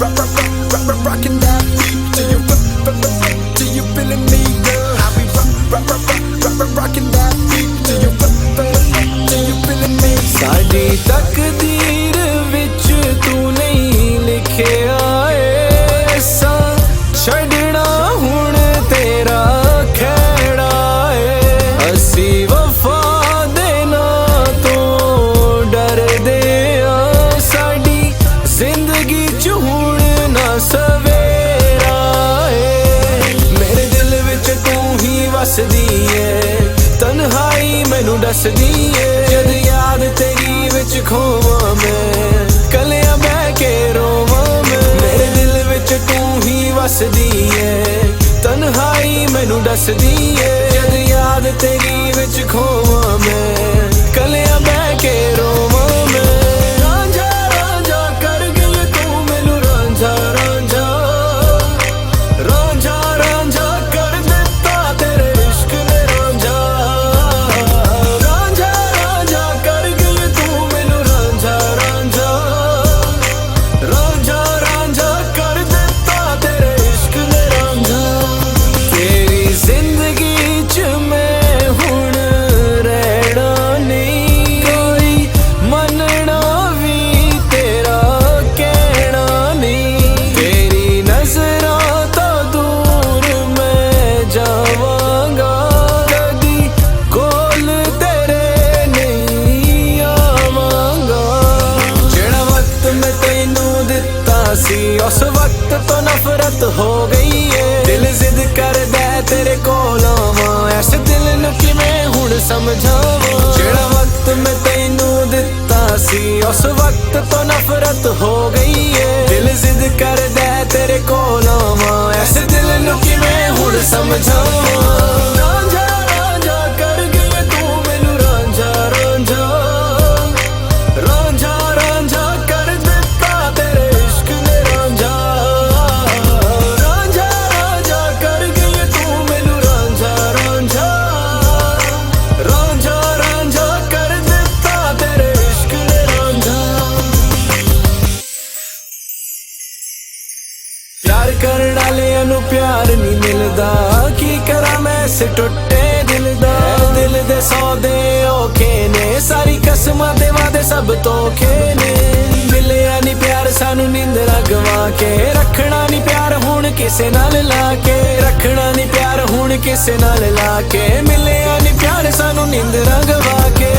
rocking that beat till you feeling me, girl. I'll be rocking that beat till you feeling me. साडी तकदीर विच तू नहीं लिखिया ए सा छड़ना हुण तेरा खैड़ा ए असी वफा देना तो डरदे आ साडी जिंदगी च हुण ना सवेरा ए मेरे दिल विच तू ही वसदी ए तन्हाई मैनू दसदी ए जद याद तेरी विच खोवां मैं कलियां बह के रोवां मैं मेरे दिल विच तू ही वसदी ए तन्हाई मैनू दसदी ए जद याद तेरी विच खोवां मैं कलियां बह के रोवां मैं रांझा रांझा कर गई तू मैनू रांझा रांझा रांझा रांझा कर दिता तेरे इश्क ने रांझा रांझा रांझा कर गई तू मैनू रांझा रांझा रांझा रांझा कर दिता तेरे इश्क ने रांझा तेरी जिंदगी च मैं हुण रहना नहीं कोई मनना भी तेरा कहना नहीं तेरी नजरां तो दूर मैं जावांगा कदी कोल तेरे नहीं आवांगा जेड़ा वक्त मैं तैनू दिता सी उस वक्त तो नफरत हो गई है दिल जिद करदा तेरे कोल आवां इस दिल नू किवें हुण समझावां जेड़ा वक्त मैं तैनू दिता सी उस वक्त तो नफरत हो गई है दिल जिद करदा तेरे कोल आवां इस दिल नू किवें हुण समझावां रांझा रांझा कर गई तू मैनू रांझा रांझा रांझा रांझा कर दिता तेरे इश्क ने रांझा रांझा रांझा कर गई तू मैनू रांझा रांझा रांझा रांझा कर दिता तेरे इश्क ने रांझा प्यार करन वालियां नू प्यार नहीं मिलदा की करा मैं इस टुटे दिल दा दिल दे सौदे औखे ने सारी कसमां दे वादे सब धोखे ने मिलिया नहीं प्यार सानू नींदरां गवा के रखना नहीं प्यार हुण किसे नाल लाके रखना नहीं प्यार हुण किसे नाल लाके मिलिया नहीं प्यार सानू नींदरां गवा के